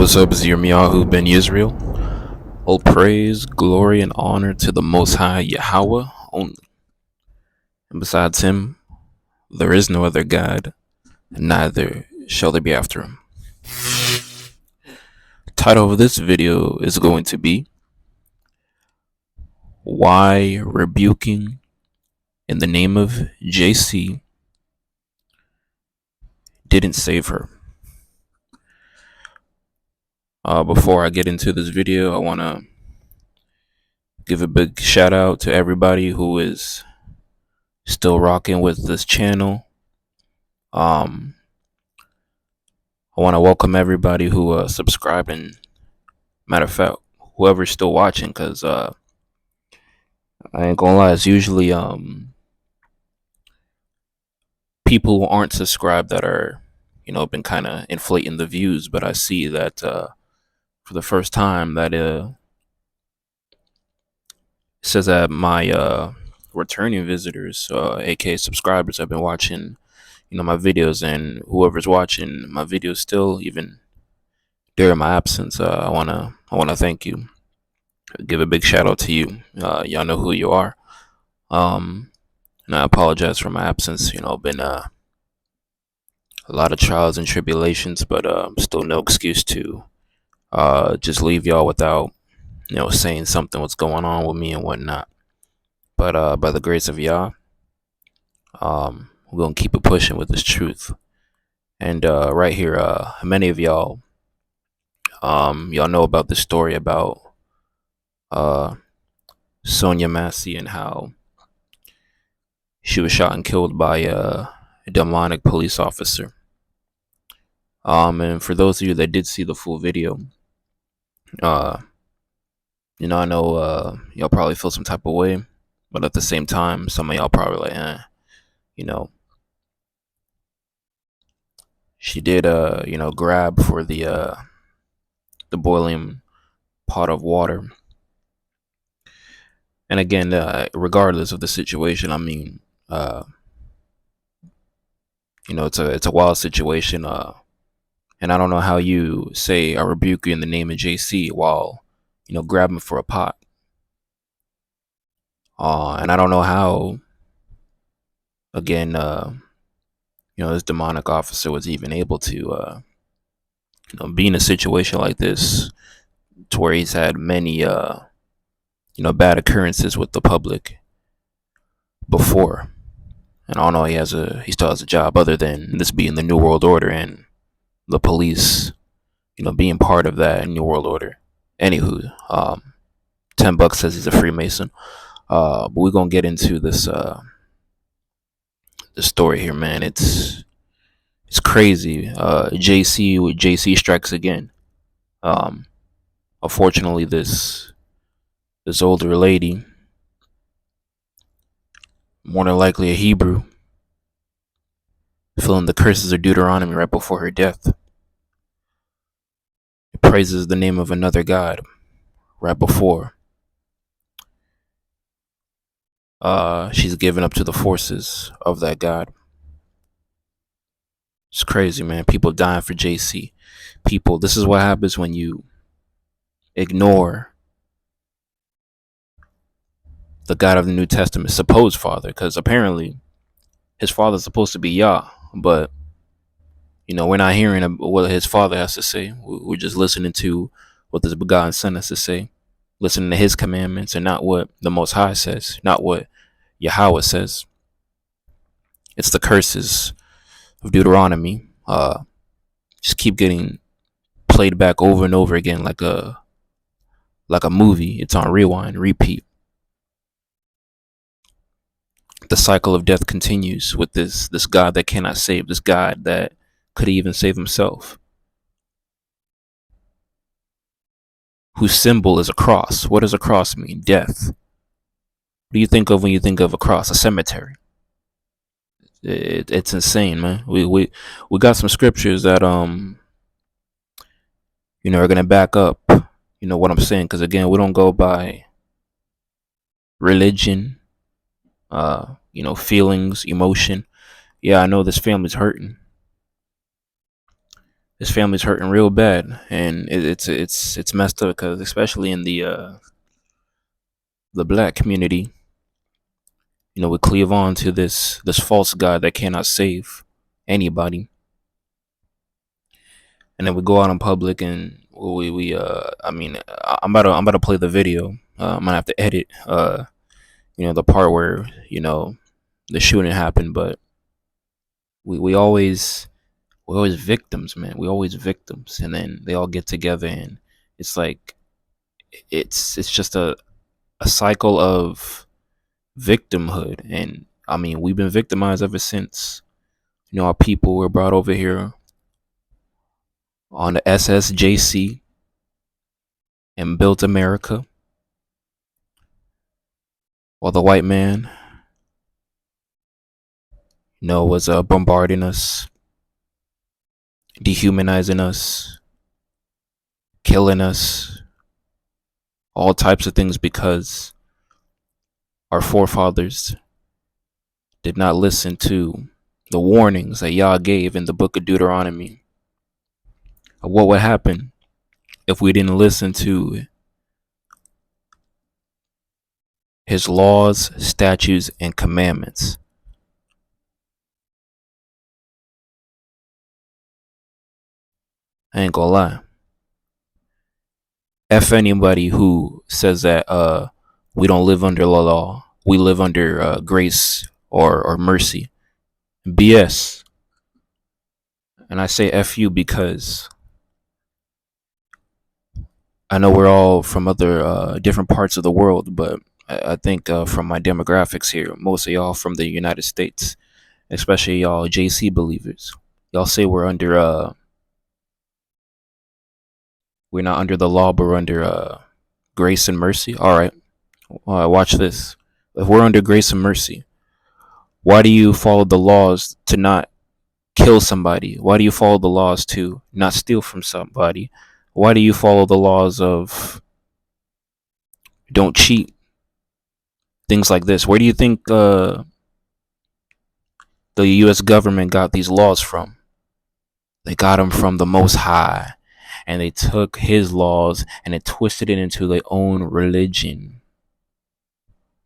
What's up, Yirmiyahu ben Yisrael? All praise, glory, and honor to the Most High Yahweh only. And besides him, there is no other God, and neither shall there be after him. The title of this video is going to be Why Rebuking in the Name of JC Didn't Save Her. Before I get into this video, I want to give a big shout out to everybody who is still rocking with this channel. I want to welcome everybody who subscribed, and matter of fact, whoever's still watching, because I ain't gonna lie, it's usually people who aren't subscribed that are, been kind of inflating the views. But I see that for the first time that it says that my returning visitors, aka subscribers, have been watching my videos, and whoever's watching my videos still, even during my absence, I wanna thank you. Give a big shout out to you. Y'all know who you are. And I apologize for my absence. Been a lot of trials and tribulations, but still no excuse to just leave y'all without saying something what's going on with me and whatnot. But by the grace of Yah, we're gonna keep it pushing with this truth. And right here, many of y'all know about this story about Sonia Massey and how she was shot and killed by a demonic police officer. And for those of you that did see the full video, I know y'all probably feel some type of way, but at the same time, some of y'all probably like, she did grab for the boiling pot of water. And again, regardless of the situation, I mean, it's a wild situation. And I don't know how you say I rebuke you in the name of JC while grabbing for a pot. And I don't know how, again, this demonic officer was even able to be in a situation like this, to where he's had many bad occurrences with the public before. And I don't know, he still has a job other than this being the New World Order and the police, being part of that New World Order. Anywho, $10 says he's a Freemason. But we're gonna get into this the story here, man. It's crazy. JC strikes again. Unfortunately, this older lady, more than likely a Hebrew, feeling the curses of Deuteronomy right before her death, praises the name of another God right before she's given up to the forces of that God. It's crazy, man. People dying for JC. People, this is what happens when you ignore the God of the New Testament, supposed father, because apparently his father is supposed to be Yah, but we're not hearing what his father has to say. We're just listening to what this begotten son has to say, listening to his commandments, and not what the Most High says, not what Yahweh says. It's the curses of Deuteronomy. Just keep getting played back over and over again like a movie. It's on rewind, repeat. The cycle of death continues with this God that cannot save, this God that could even save himself, whose symbol is a cross. What does a cross mean? Death. What do you think of when you think of a cross? A cemetery. It's insane, man. We got some scriptures that are gonna back up what I'm saying, because again, we don't go by religion, feelings, emotion. Yeah, I know this family's hurting. his family's hurting real bad, and it's messed up because especially in the black community, we cleave on to this false god that cannot save anybody, and then we go out in public and I mean, I'm about to play the video. I'm gonna have to edit the part where the shooting happened, but we always we're always victims, man. We always victims, and then they all get together, and it's like it's just a cycle of victimhood. And I mean, we've been victimized ever since our people were brought over here on the SSJC and built America, while the white man was bombarding us, dehumanizing us, killing us, all types of things, because our forefathers did not listen to the warnings that Yah gave in the book of Deuteronomy of what would happen if we didn't listen to his laws, statutes, and commandments. I ain't gonna lie. F anybody who says that we don't live under the law, we live under grace or mercy. BS. And I say F you because I know we're all from other different parts of the world, but I think from my demographics here, most of y'all from the United States, especially y'all JC believers. Y'all say we're not under the law, but we're under grace and mercy. All right, watch this. If we're under grace and mercy, why do you follow the laws to not kill somebody? Why do you follow the laws to not steal from somebody? Why do you follow the laws of don't cheat? Things like this. Where do you think the U.S. government got these laws from? They got them from the Most High, and they took his laws and they twisted it into their own religion.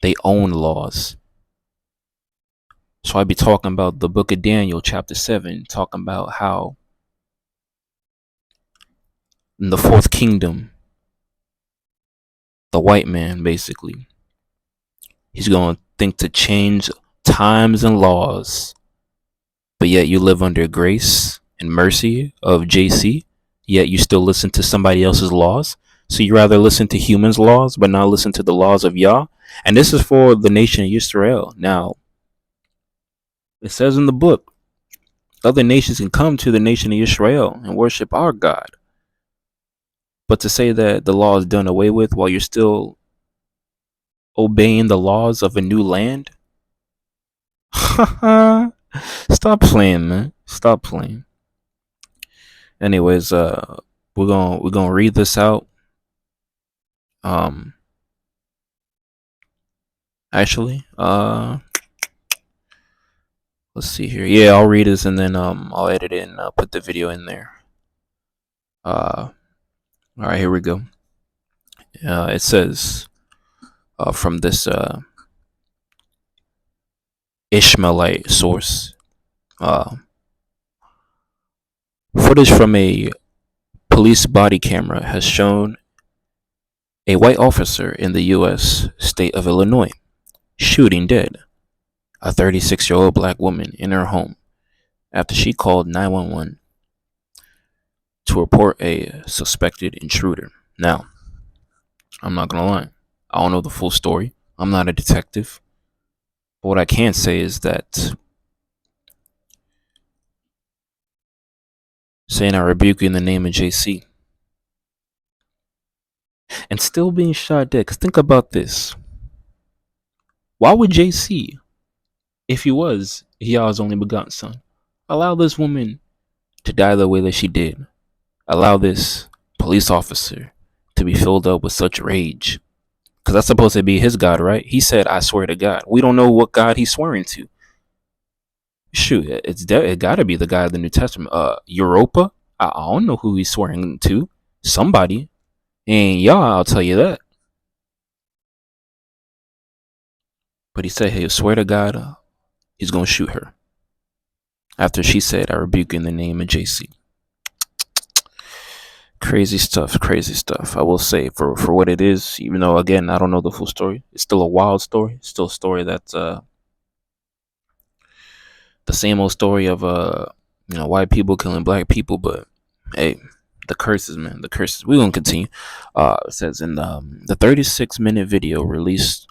They own laws. So I be talking about the book of Daniel, chapter 7, talking about how in the fourth kingdom, the white man, basically, he's going to think to change times and laws, but yet you live under grace and mercy of JC, yet you still listen to somebody else's laws. So you rather listen to humans' laws, but not listen to the laws of Yah. And this is for the nation of Israel. Now, it says in the book, other nations can come to the nation of Israel and worship our God. But to say that the law is done away with while you're still obeying the laws of a new land? Stop playing, man. Stop playing. Anyways, we're gonna read this out. Actually, let's see here. Yeah, I'll read this and then I'll edit it and put the video in there. All right, here we go. It says from this Ishmaelite source. Footage from a police body camera has shown a white officer in the U.S. state of Illinois shooting dead a 36-year-old black woman in her home after she called 911 to report a suspected intruder. Now, I'm not gonna lie, I don't know the full story. I'm not a detective. But what I can say is that saying I rebuke you in the name of JC and still being shot dead. Because think about this. Why would JC, if he was Yah's only begotten son, allow this woman to die the way that she did? Allow this police officer to be filled up with such rage? Because that's supposed to be his God, right? He said, I swear to God. We don't know what God he's swearing to. Shoot, it got to be the God of the New Testament. Europa? I don't know who he's swearing to. Somebody. And y'all, I'll tell you that. But he said he'll swear to God he's going to shoot her. After she said, I rebuke you in the name of JC. Crazy stuff, crazy stuff. I will say, for what it is, even though, again, I don't know the full story, it's still a wild story. It's still a story that's the same old story of white people killing black people. But hey, the curses, man, the curses. We're gonna continue. It says in the 36-minute video released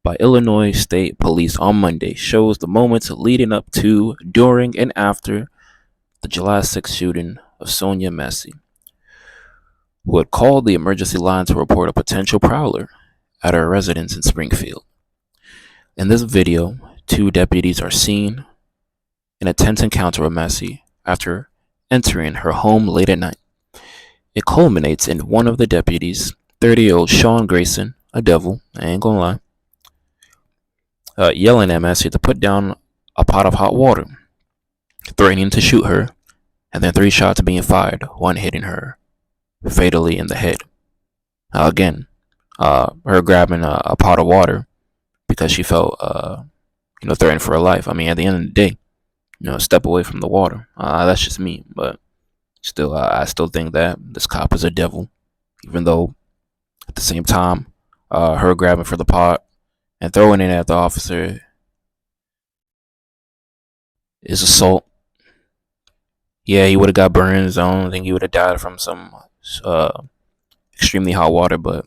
by Illinois State Police on Monday shows the moments leading up to, during, and after the July 6th shooting of Sonia Massey, who had called the emergency line to report a potential prowler at her residence in Springfield. In this video, two deputies are seen in a tense encounter with Massey after entering her home late at night. It culminates in one of the deputies, 30-year-old Sean Grayson, a devil, I ain't gonna lie, yelling at Massey to put down a pot of hot water, threatening to shoot her, and then 3 shots being fired, one hitting her fatally in the head. Again, her grabbing a pot of water because she felt, threatened for her life. I mean, at the end of the day, step away from the water. That's just me, but still, I still think that this cop is a devil, even though at the same time, her grabbing for the pot and throwing it at the officer is assault. Yeah, he would have got burns. I don't think he would have died from some extremely hot water, but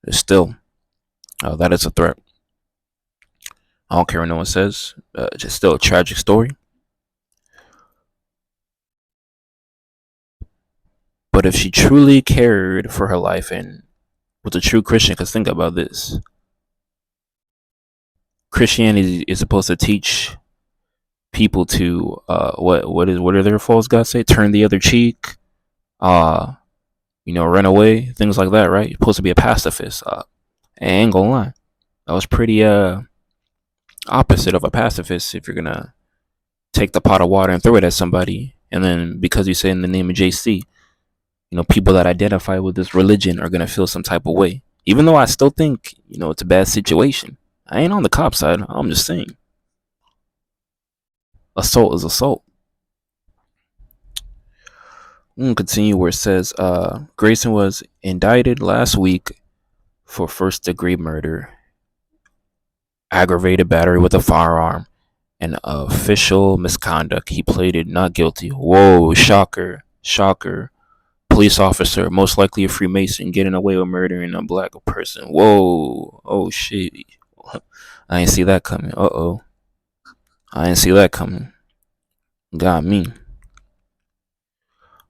it's still, that is a threat. I don't care what no one says. Just still a tragic story. But if she truly cared for her life and was a true Christian, because think about this. Christianity is supposed to teach people to what are their false gods say? Turn the other cheek, run away, things like that, right? You're supposed to be a pacifist. I ain't gonna lie. That was pretty opposite of a pacifist if you're gonna take the pot of water and throw it at somebody, and then because you say in the name of JC, people that identify with this religion are gonna feel some type of way. Even though I still think, it's a bad situation. I ain't on the cop side. I'm just saying. Assault is assault. I'm gonna continue where it says Grayson was indicted last week for first-degree murder, aggravated battery with a firearm, and official misconduct. He pleaded not guilty. Whoa, shocker, shocker. Police officer, most likely a Freemason, getting away with murdering a black person. Whoa, oh shit. I ain't see that coming. Uh-oh. I ain't see that coming. Got me.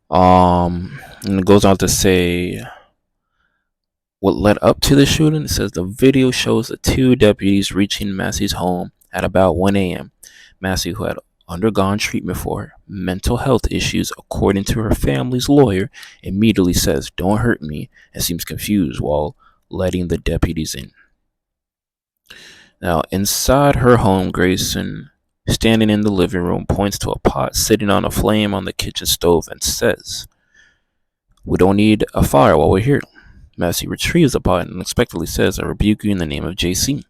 And it goes on to say what led up to the shooting. It says the video shows the 2 deputies reaching Massey's home at about 1 a.m. Massey, who had undergone treatment for mental health issues, according to her family's lawyer, immediately says, "Don't hurt me," and seems confused while letting the deputies in. Now, inside her home, Grayson, standing in the living room, points to a pot sitting on a flame on the kitchen stove and says, "We don't need a fire while we're here." Massey retrieves the pot and unexpectedly says, "I rebuke you in the name of JC."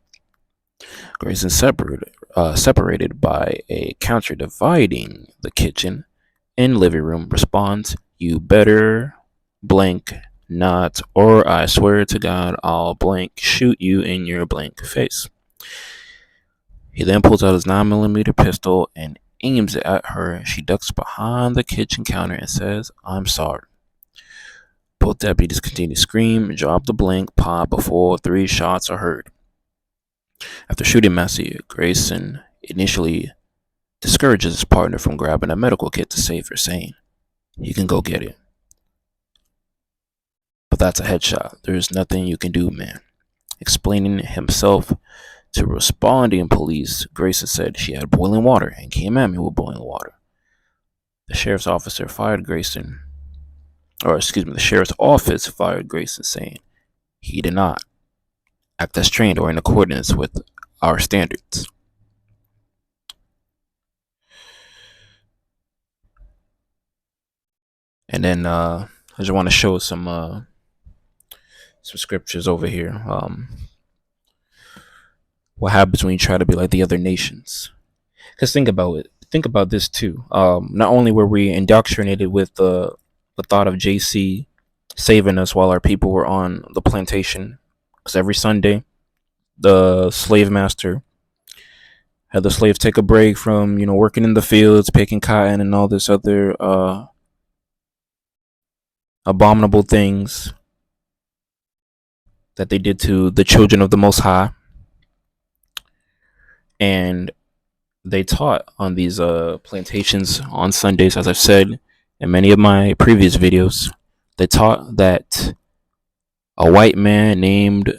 Grayson, separated by a counter dividing the kitchen and living room, responds, "You better blank not, or I swear to God I'll blank shoot you in your blank face." He then pulls out his 9mm pistol and aims it at her. She ducks behind the kitchen counter and says, "I'm sorry." Both deputies continue to scream and drop the blank pot before 3 shots are heard. After shooting Massey, Grayson initially discourages his partner from grabbing a medical kit to save her, saying, "You can go get it. But that's a headshot. There's nothing you can do, man." Explaining himself to responding police, Grayson said she had boiling water and came at me with boiling water. The sheriff's officer fired Grayson, the sheriff's office fired Grayson, saying he did not act as trained or in accordance with our standards. And then I just want to show some scriptures over here. What happens when you try to be like the other nations? Because think about it. Think about this too. Not only were we indoctrinated with the thought of JC saving us while our people were on the plantation, because every Sunday the slave master had the slaves take a break from working in the fields, picking cotton, and all this other abominable things that they did to the children of the Most High, and they taught on these plantations on Sundays, as I've said in many of my previous videos. They taught that a white man named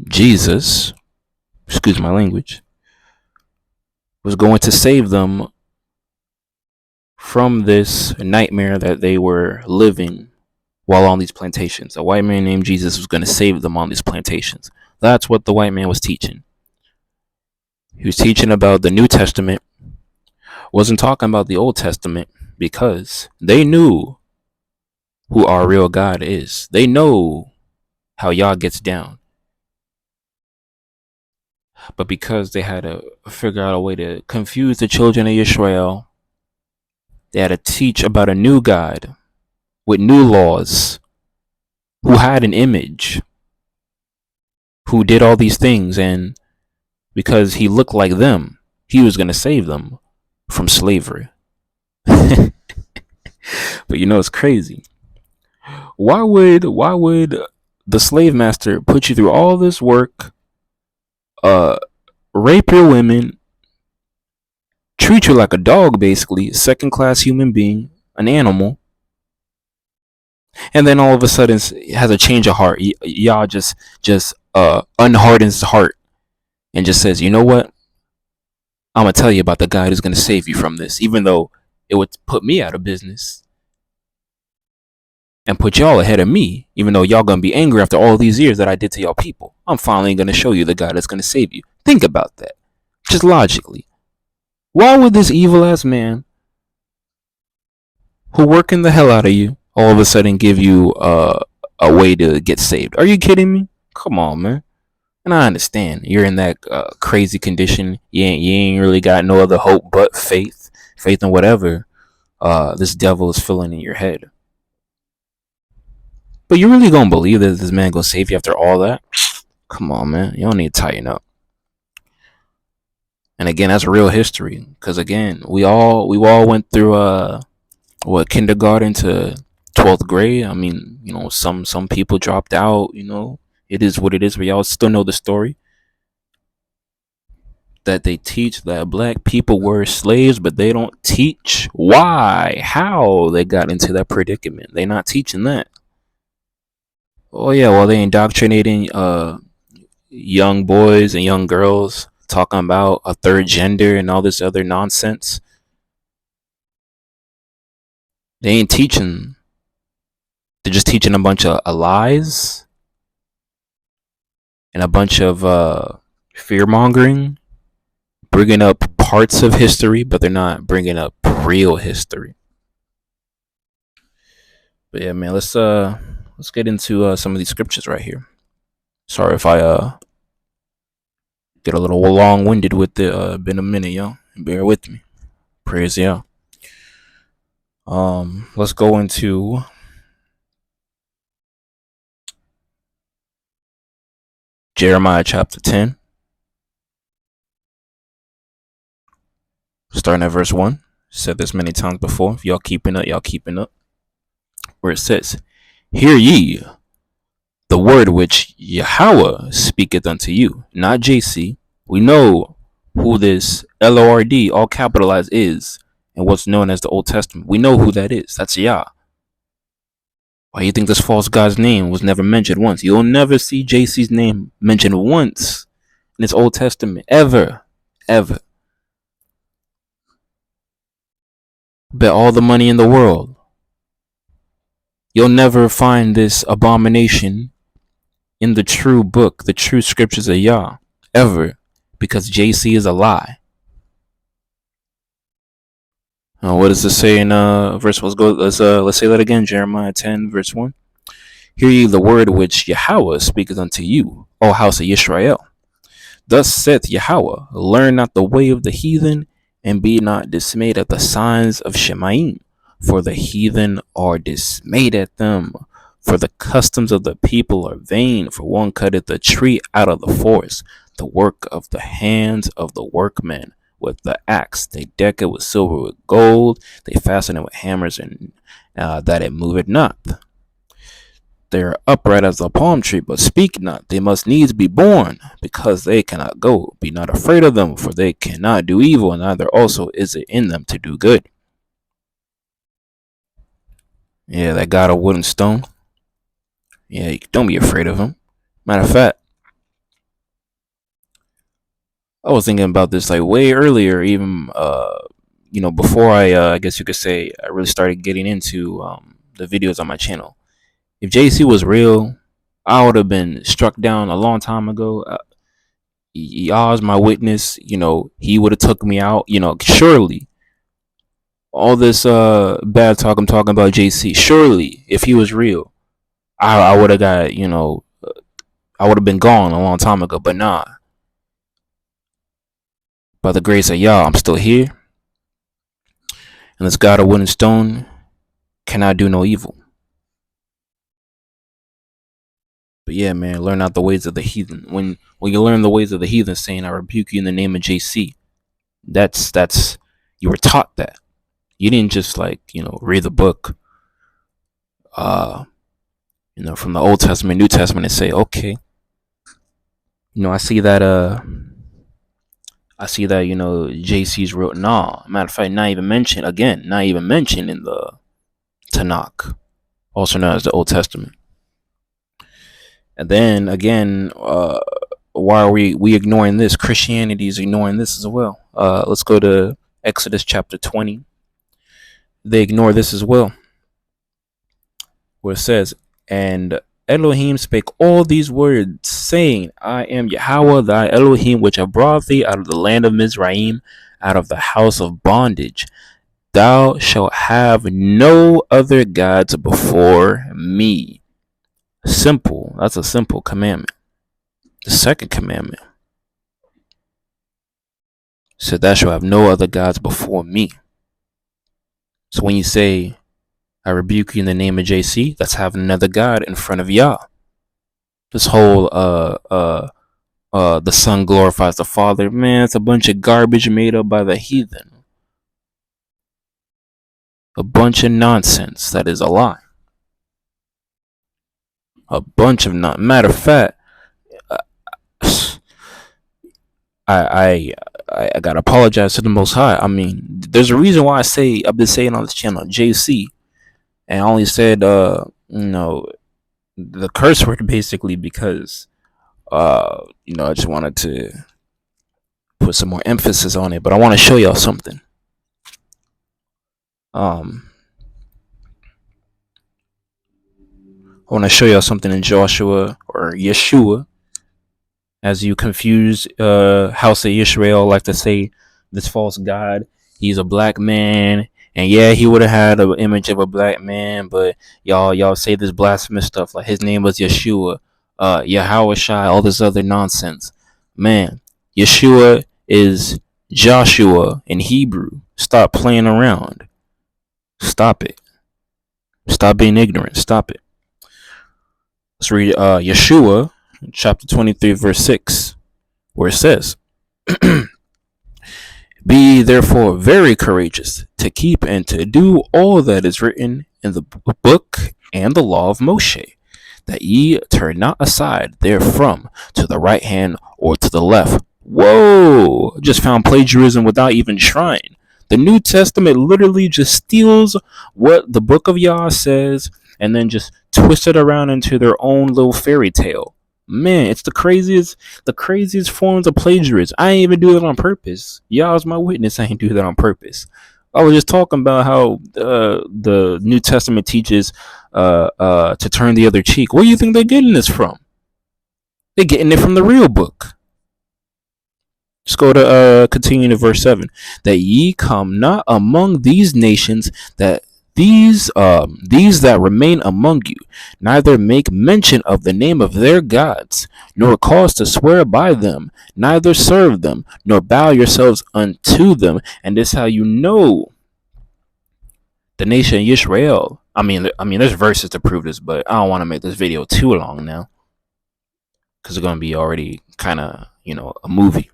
Jesus, excuse my language, was going to save them from this nightmare that they were living while on these plantations. A white man named Jesus was going to save them on these plantations. That's what the white man was teaching. He was teaching about the New Testament, wasn't talking about the Old Testament, because they knew who our real God is. They know how Yah gets down. But because they had to figure out a way to confuse the children of Israel, they had to teach about a new God with new laws, who had an image, who did all these things, and because he looked like them, he was going to save them from slavery. But it's crazy. Why would the slave master put you through all this work, rape your women, treat you like a dog, basically, second class human being, an animal, and then all of a sudden has a change of heart? Y'all just unhardens his heart and just says, you know what? I'm gonna tell you about the God who's gonna save you from this, even though it would put me out of business and put y'all ahead of me, even though y'all gonna be angry after all these years that I did to y'all people. I'm finally gonna show you the God that's gonna save you. Think about that, just logically. Why would this evil ass man, who working the hell out of you, all of a sudden give you a way to get saved? Are you kidding me? Come on, man. And I understand you're in that crazy condition. You ain't really got no other hope but faith in whatever this devil is filling in your head. But you really gonna believe that this man gonna save you after all that? Come on, man. You don't need to tighten up. And again, that's real history. Because again, we all went through kindergarten to 12th grade. I mean, some people dropped out. It is what it is. But y'all still know the story that they teach that black people were slaves, but they don't teach how they got into that predicament. They're not teaching that. Oh yeah, well they indoctrinating young boys and young girls talking about a third gender and all this other nonsense. They ain't teaching. They're just teaching a bunch of lies and a bunch of fear mongering, bringing up parts of history, but they're not bringing up real history. But yeah, man, let's get into some of these scriptures right here. Sorry if I get a little long-winded with it. Been a minute, y'all. Bear with me. Praise y'all. Let's go into Jeremiah chapter 10. Starting at verse 1. Said this many times before. If y'all keeping up, where it says, "Hear ye the word which Yahweh speaketh unto you," not JC. We know who this Lord, all capitalized, is, and what's known as the Old Testament. We know who that is. That's Yah. Why do you think this false God's name was never mentioned once? You'll never see JC's name mentioned once in this Old Testament. Ever. Bet all the money in the world, you'll never find this abomination in the true book, the true scriptures of Yah. Ever. Because JC is a lie. What does it say in verse? Let's say that again. Jeremiah 10 verse 1. Hear ye the word which Yahweh speaketh unto you, O house of Israel. Thus saith Yahweh, learn not the way of the heathen, and be not dismayed at the signs of Shemaim, for the heathen are dismayed at them. For the customs of the people are vain, for one cutteth the tree out of the forest, the work of the hands of the workmen. With the axe they deck it with silver, with gold, they fasten it with hammers, and that it moveth not. They are upright as a palm tree, but speak not. They must needs be born, because they cannot go. Be not afraid of them, for they cannot do evil, and neither also is it in them to do good. Yeah, that God of wood and stone. Yeah, don't be afraid of him. Matter of fact, I was thinking about this like way earlier, even before I guess you could say I really started getting into the videos on my channel. If JC was real, I would have been struck down a long time ago. Y'all's my witness. He would have took me out. Surely all this bad talk I'm talking about JC. Surely, if he was real, I would have got I would have been gone a long time ago. But nah, by the grace of y'all, I'm still here, and this God of wood and stone cannot do no evil. But yeah, man, learn not the ways of the heathen. When you learn the ways of the heathen, saying I rebuke you in the name of JC, that's you were taught that. You didn't just read the book from the Old Testament, New Testament, and say, okay, I see that JC's real. Nah, matter of fact, not even mentioned in the Tanakh, also known as the Old Testament. And then again, why are we ignoring this? Christianity is ignoring this as well. Let's go to Exodus chapter 20. They ignore this as well, where it says, and Elohim spake all these words, saying, I am Yahweh thy Elohim, which have brought thee out of the land of Mizraim, out of the house of bondage. Thou shalt have no other gods before me. Simple. That's a simple commandment. The second commandment said, thou shalt have no other gods before me. So when you say, I rebuke you in the name of JC, that's having another God in front of Yah. This whole the Son glorifies the Father, man, it's a bunch of garbage made up by the heathen. A bunch of nonsense. That is a lie. A bunch of not. Matter of fact, I gotta apologize to the Most High. I mean, there's a reason why I've been saying on this channel JC, and I only said the curse word basically because I just wanted to put some more emphasis on it. But I want to show y'all something. I want to show y'all something in Joshua or Yeshua, as you confuse House of Israel like to say this false god. He's a black man, and yeah, he would have had an image of a black man, but y'all say this blasphemous stuff like his name was Yeshua, Yahweh Shai, all this other nonsense. Man, Yeshua is Joshua in Hebrew. Stop playing around. Stop it. Stop being ignorant. Stop it. Let's read Yeshua chapter 23 verse 6, where it says, be ye therefore very courageous to keep and to do all that is written in the book and the law of Moshe, that ye turn not aside therefrom to the right hand or to the left. Whoa! Just found plagiarism without even trying. The New Testament literally just steals what the book of Yah says and then just twists it around into their own little fairy tale. Man, it's the craziest forms of plagiarism. I ain't even do that on purpose. Y'all's my witness. I ain't do that on purpose. I was just talking about how the New Testament teaches to turn the other cheek. Where do you think they're getting this from? They're getting it from the real book. Let's go to continue to verse 7. That ye come not among these nations, that these that remain among you, neither make mention of the name of their gods, nor cause to swear by them, neither serve them, nor bow yourselves unto them. And this is how you know the nation Israel. There's verses to prove this, but I don't want to make this video too long now, because it's gonna be already kind of a movie.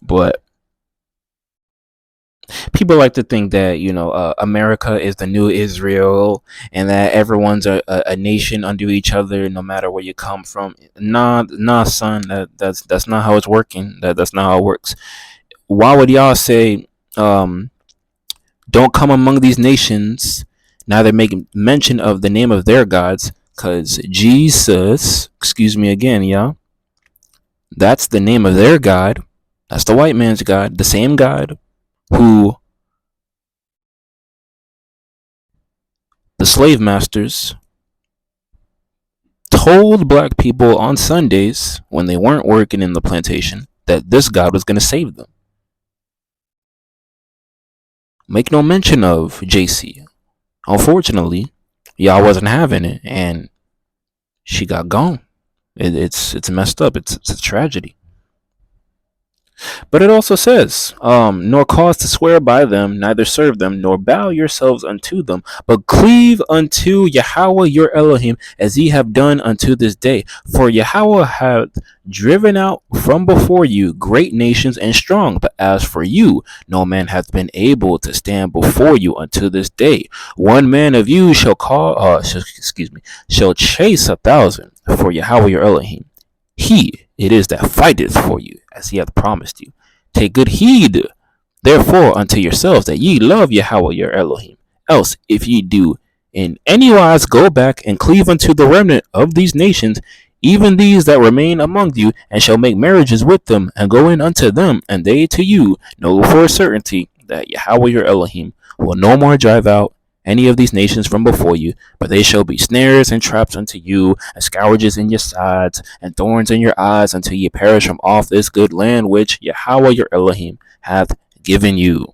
But people like to think that America is the new Israel, and that everyone's a nation under each other, no matter where you come from. Nah, son. That's not how it's working. That's not how it works. Why would y'all say, don't come among these nations, neither make mention of the name of their gods? Because Jesus, excuse me again, y'all, that's the name of their God. That's the white man's God, the same God who the slave masters told black people on Sundays when they weren't working in the plantation that this God was going to save them. Make no mention of JC. Unfortunately, y'all wasn't having it, and she got gone. It's messed up. It's a tragedy. But it also says, nor cause to swear by them, neither serve them, nor bow yourselves unto them, but cleave unto Yahweh your Elohim, as ye have done unto this day. For Yahweh hath driven out from before you great nations and strong, but as for you, no man hath been able to stand before you unto this day. One man of you shall chase 1,000 for Yahweh your Elohim. He it is that fighteth for you, as he hath promised you. Take good heed, therefore, unto yourselves, that ye love Yahweh your Elohim. Else, if ye do in any wise go back and cleave unto the remnant of these nations, even these that remain among you, and shall make marriages with them, and go in unto them, and they to you, know for a certainty that Yahweh your Elohim will no more drive out any of these nations from before you, but they shall be snares and traps unto you, and scourges in your sides, and thorns in your eyes, until ye perish from off this good land which Yahweh your Elohim hath given you.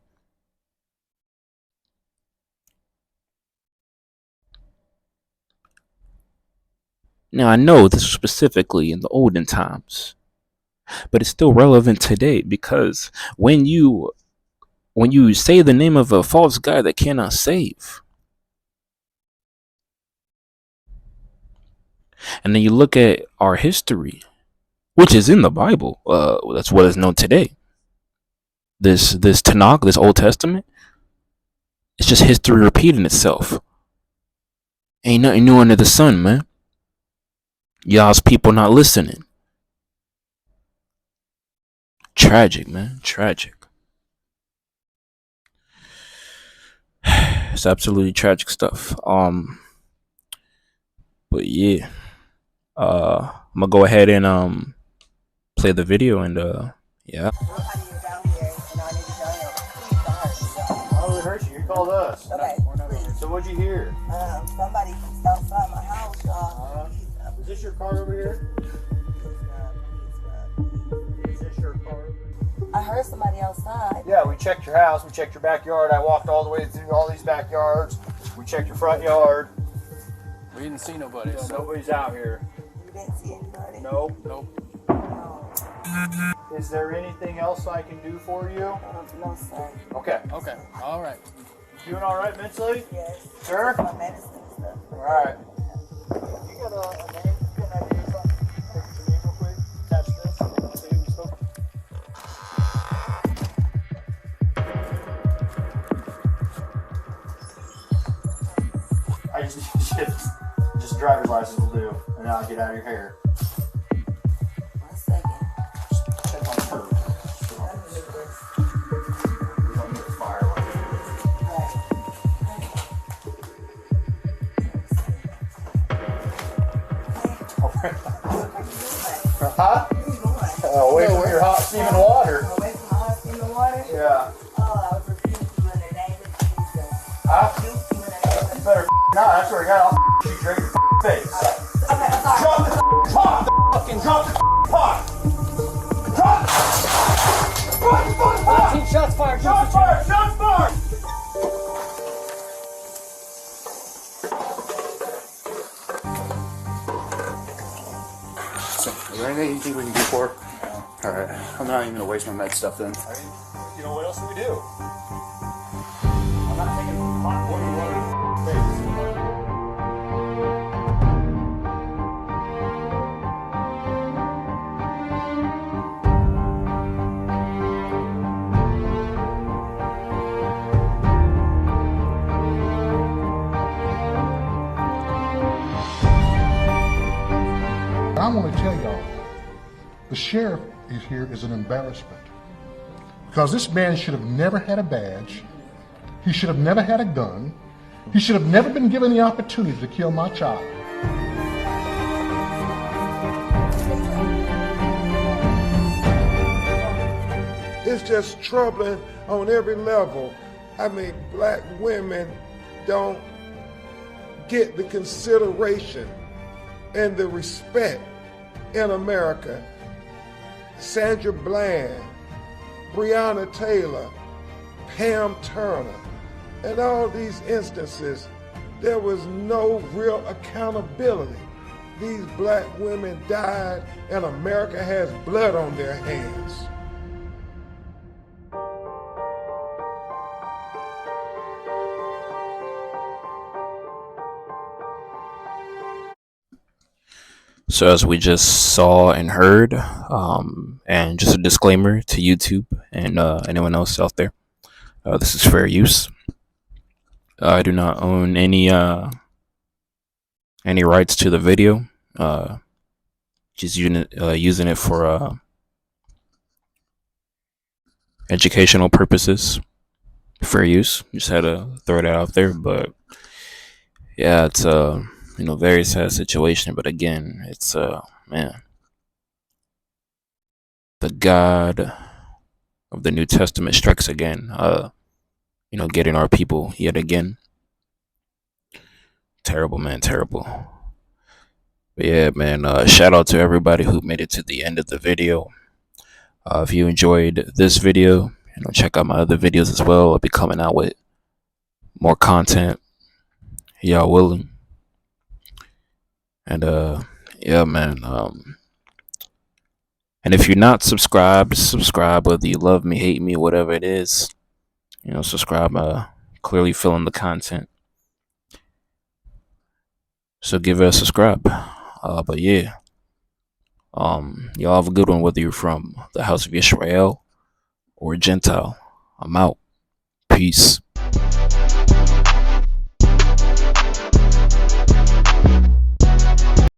Now I know this was specifically in the olden times, but it's still relevant today, because when you say the name of a false god that cannot save, and then you look at our history, which is in the Bible, that's what is known today. This Tanakh, this Old Testament, it's just history repeating itself. Ain't nothing new under the sun, man. Y'all's people not listening. Tragic, man. Tragic. It's absolutely tragic stuff. But yeah. I'm gonna go ahead and play the video, and yeah. Oh, it hurt you. You called us. Okay. So what'd you hear? Somebody outside my house. Is this your car over here? Is this your car? I heard somebody outside. Yeah, we checked your house. We checked your backyard. I walked all the way through all these backyards. We checked your front yard. We didn't see nobody. So nobody's out here. You didn't see anybody? Nope. Nope. No. Is there anything else I can do for you? No, sir. Okay. Okay. All right. Doing all right mentally? Yes. Sure? My medicine and stuff. All right. You got a name? Can I do something? Take your name real quick. Attach this. See who we spoke to. I just driver's license will do, and then I'll get out of your hair. 1 second. Check on her. We don't need to fire like Huh? Away from your hot steaming water. Away from hot steaming water? Yeah. Oh, I was refused to in the name of Jesus. Huh? Refused to in the name of You better not. That's where I got all shoot you right in your face. Okay, I'm sorry. Drop the pot! Fucking drop the pot! Shots fired. Shots fired! Shots fired! So, is there anything you think we can do for her? No. Alright, I'm not even gonna waste my med stuff then. I mean, you know, what else do we do? I'm not taking hot boiling water to the face. I want to tell y'all, the sheriff is here is an embarrassment. Because this man should have never had a badge. He should have never had a gun. He should have never been given the opportunity to kill my child. It's just troubling on every level. I mean, black women don't get the consideration and the respect in America. Sandra Bland, Breonna Taylor, Pam Turner, in all these instances, there was no real accountability. These black women died and America has blood on their hands. So as we just saw and heard, and just a disclaimer to YouTube and anyone else out there, this is fair use. I do not own any rights to the video. Just using it for educational purposes. Fair use. Just had to throw that out there, but yeah, it's very sad situation. But again, it's man, the God of the New Testament strikes again. Getting our people yet again. Terrible, man, terrible. But yeah, man, shout out to everybody who made it to the end of the video. If you enjoyed this video, check out my other videos as well. I'll be coming out with more content, y'all willing. And yeah, man. And if you're not subscribed, subscribe. Whether you love me, hate me, whatever it is, subscribe. Clearly feeling the content, so give it a subscribe. But yeah, y'all have a good one. Whether you're from the house of Israel or a Gentile, I'm out. Peace.